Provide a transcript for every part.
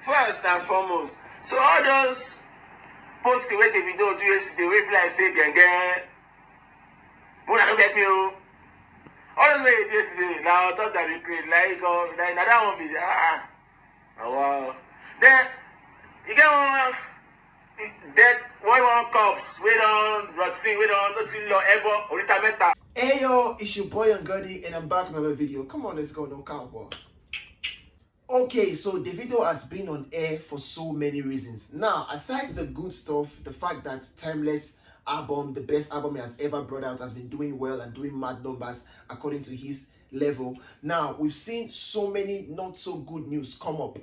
first and foremost. So all those posts the way Davido do yesterday, wey be like say genge, una no get me o. All those way he do yesterday, na on top that we create, like na that one be wow. Then you get one dead one cops, we don routine, we don nothing law ever, orita meta. Hey yo, it's your boy Ungadi and I'm back with another video. Come on, let's go, no cowboy. Okay, so Davido has been on air for so many reasons. Now, aside the good stuff, the fact that Timeless album, the best album he has ever brought out, has been doing well and doing mad numbers according to his level. Now, we've seen so many not so good news come up.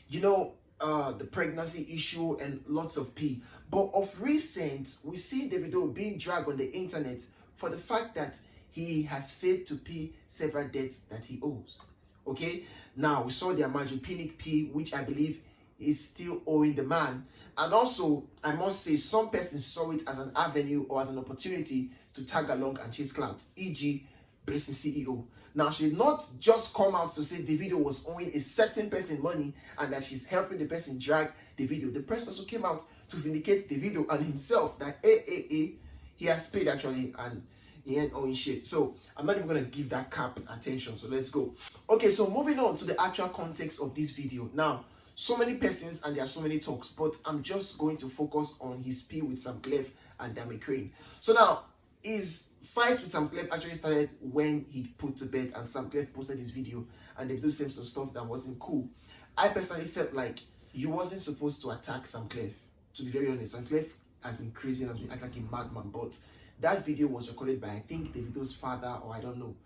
You know, the pregnancy issue and lots of pee. But of recent, we see Davido being dragged on the internet for the fact that he has failed to pay several debts that he owes. Okay, now we saw the Pinic P, which I believe is still owing the man. And also, I must say, some persons saw it as an avenue or as an opportunity to tag along and chase clout, e.g., Blessing CEO. Now, she did not just come out to say Davido was owing a certain person money and that she's helping the person drag Davido. The person also came out to vindicate Davido and himself that he has paid actually and he ain't owing shit. So I'm not even gonna give that cap attention. So let's go. Okay, so moving on to the actual context of this video. Now, so many persons and there are so many talks, but I'm just going to focus on his pee with Sam Clef and Dami Crane. So now, his fight with Sam Clef actually started when he put to bed and Sam Clef posted his video and they do some stuff that wasn't cool. I personally felt like you wasn't supposed to attack Sam Clef. To be very honest, Sam Clef has been crazy and has been acting like a madman, but that video was recorded by, I think, Davido's father, or I don't know.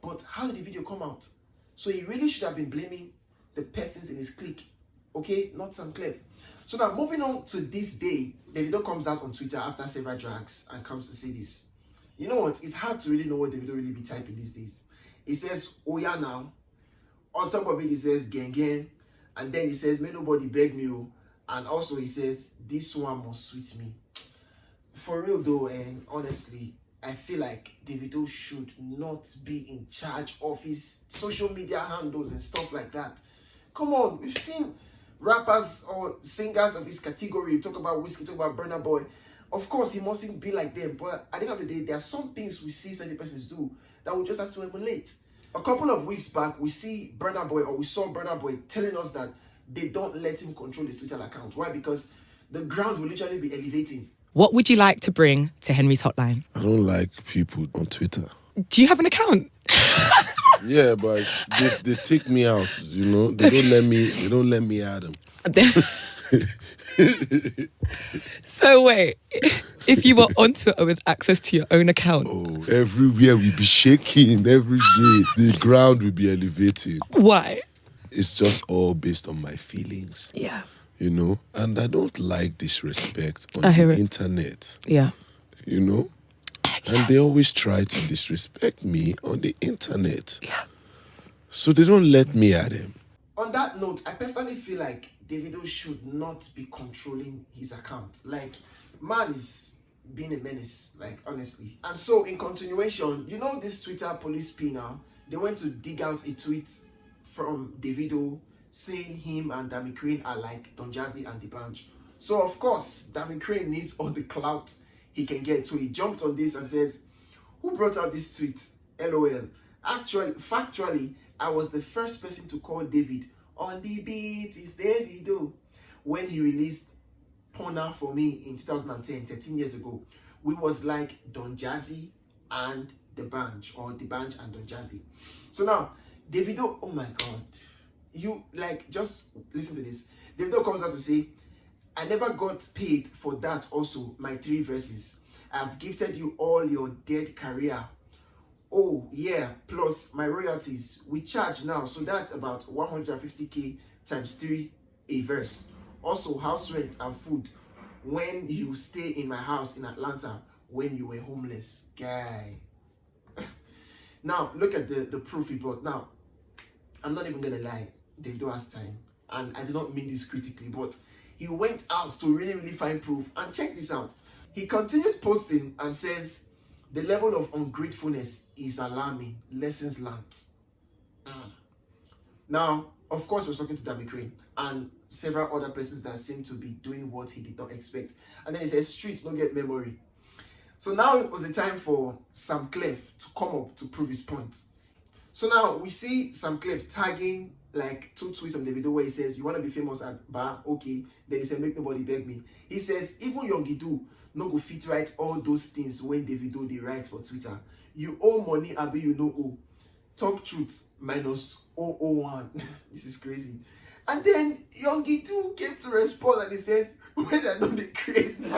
But how did the video come out? So he really should have been blaming the persons in his clique, okay? Not Sam Clef. So now, moving on to this day, Davido comes out on Twitter after several drags and comes to say this. You know what? It's hard to really know what Davido really be typing these days. He says, oh yeah now. On top of it, he says, gang gang. And then he says, may nobody beg me. And also he says, this one must suit me. For real though, and honestly, I feel like Davido should not be in charge of his social media handles and stuff like that. Come on, we've seen rappers or singers of his category, talk about Whiskey, talk about Burna Boy. Of course, he mustn't be like them, but at the end of the day, there are some things we see certain persons do that we just have to emulate. A couple of weeks back, we saw Burna Boy telling us that they don't let him control his Twitter account. Why? Because the ground will literally be elevating. What would you like to bring to Henry's hotline? I don't like people on Twitter. Do you have an account? Yeah, but they take me out, you know. They don't let me add them. So wait, if you were on Twitter with access to your own account. Oh, everywhere we be shaking every day. The ground will be elevating. Why? It's just all based on my feelings. Yeah. You know, and I don't like disrespect on the internet. Yeah. You know? And they always try to disrespect me on the internet. Yeah. So they don't let me at them. On that note, I personally feel like Davido should not be controlling his account. Like, man is being a menace, like, honestly. And so, in continuation, you know this Twitter police P now, they went to dig out a tweet from Davido saying him and Dami Crane are like Don Jazzy and the Bunch. So of course, Dami Crane needs all the clout he can get. So he jumped on this and says, who brought out this tweet? LOL. Actually, factually, I was the first person to call David. On the beat is Davido. When he released Pona for me in 2010, 13 years ago, we was like Don Jazzy and the Bunch, or the Bunch and Don Jazzy. So now, Davido, oh my God. You, like, just listen to this. Davido comes out to say, I never got paid for that also, my 3 verses. I've gifted you all your dead career. Oh, yeah, plus my royalties. We charge now, so that's about 150K times 3 a verse. Also, house rent and food when you stay in my house in Atlanta when you were homeless. Guy. Now, look at the proof he brought. Now, I'm not even gonna lie. Davido has time, and I do not mean this critically, but he went out to really find proof. And check this out. He continued posting and says, the level of ungratefulness is alarming. Lessons learned. Now, Of course, we're talking to Dami Crane and several other persons that seem to be doing what he did not expect. And then he says, streets don't get memory. So now it was the time for Sam Clef to come up to prove his point. So now we see Sam Clef tagging like 2 tweets on Davido where he says, you want to be famous at bar? Okay. Then he said, make nobody beg me. He says, even Yongidu no go fit write all those things when Davido they write for Twitter. You owe money, abi you know owe. Talk truth minus 001. This is crazy. And then Yongidu came to respond and he says, when I know the craze.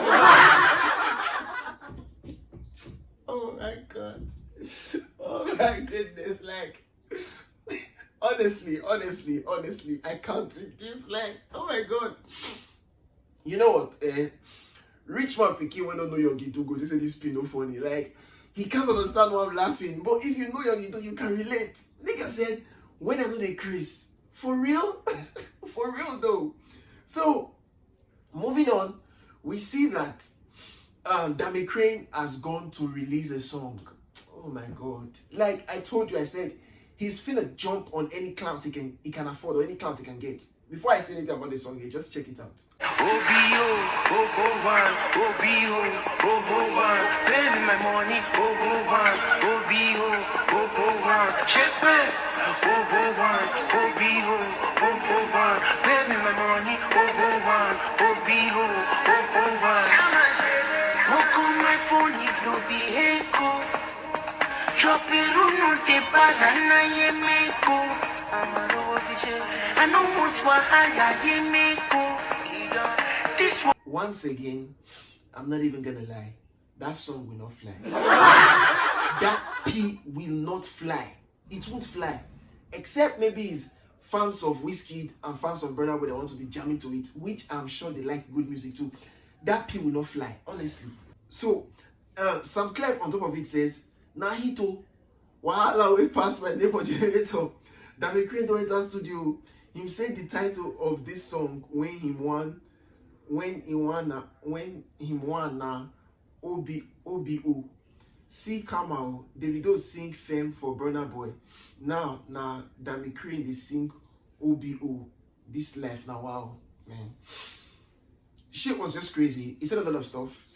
Oh my God. Oh my goodness. Like, honestly, I can't read this. Like, oh my God. You know what? Rich man pikin when don't know Yongidu go, just say this pin no funny. Like, he can't understand why I'm laughing. But if you know Yongidu, you can relate. Nigga said, when I know the Chris. For real? For real though. So, moving on, we see that Dami Crane has gone to release a song. Oh my God. Like I told you, I said, he's finna jump on any clout he can afford or any clout he can get. Before I say anything about this song here, just check it out. Pay me my money, pay me my money, my phone if no be echo. I don't want this one. Once again, I'm not even gonna lie. That song will not fly. That P will not fly. It won't fly. Except maybe it's fans of Wizkid and fans of Burna Boy that want to be jamming to it, which I'm sure they like good music too. That P will not fly, honestly. So, Sam Clef on top of it says, Nahito, wahala way past my neighbor generator. Dami Crane don't enter studio. Him said the title of this song when him won na OBO. See Kamau, Davido sing Femme for Burna Boy. Now Dami Crane they sing OBO. This life now, wow, man. Shit was just crazy. He said a lot of stuff,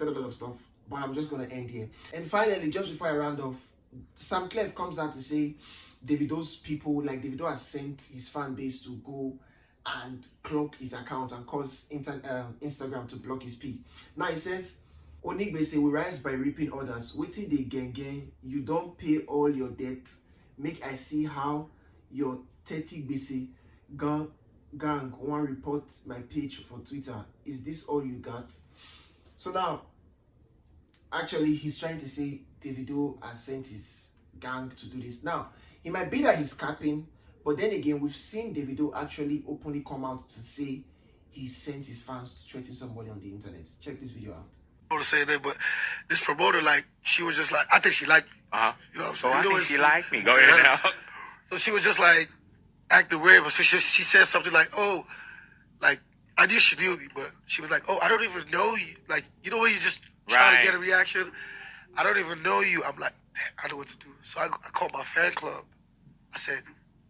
but I'm just gonna end here. And finally, just before I round off, Sam Clef comes out to say Davido's people, like Davido has sent his fan base to go and clock his account and cause Instagram to block his P. Now he says, Onigbe say we rise by reaping others. Waiting the gang, you don't pay all your debt. Make I see how your 30 BC gang one report my page for Twitter. Is this all you got? So now, actually, he's trying to say Davido has sent his gang to do this. Now, it might be that he's capping, but then again, we've seen Davido actually openly come out to say he sent his fans to threaten somebody on the internet. Check this video out. To say that, but this promoter, like, she was just like, I think she liked me. You know what I'm saying? I think she liked me. Go ahead now. So she was just like acting weird, but so she said something like, oh, like, I knew she knew me, but she was like, oh, I don't even know you. Like, you know when you just trying to get a reaction? I don't even know you. I'm like, man, I know what to do. So I called my fan club. I said,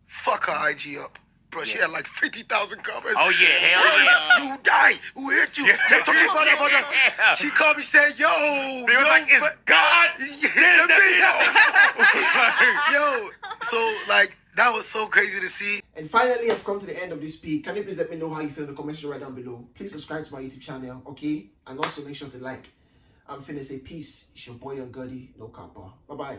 fuck her IG up. Bro, she had like 50,000 comments. Oh, yeah, hell yeah. You died. Who hit you? Yeah. She called me saying, yo. They was like, it's God. Yo, so like, that was so crazy to see. And finally, I've come to the end of this speech. Can you please let me know how you feel in the comment section right down below? Please subscribe to my YouTube channel, okay? And also make sure to like. I'm finna say peace. It's your boy Young Gotti, no kappa. Bye-bye.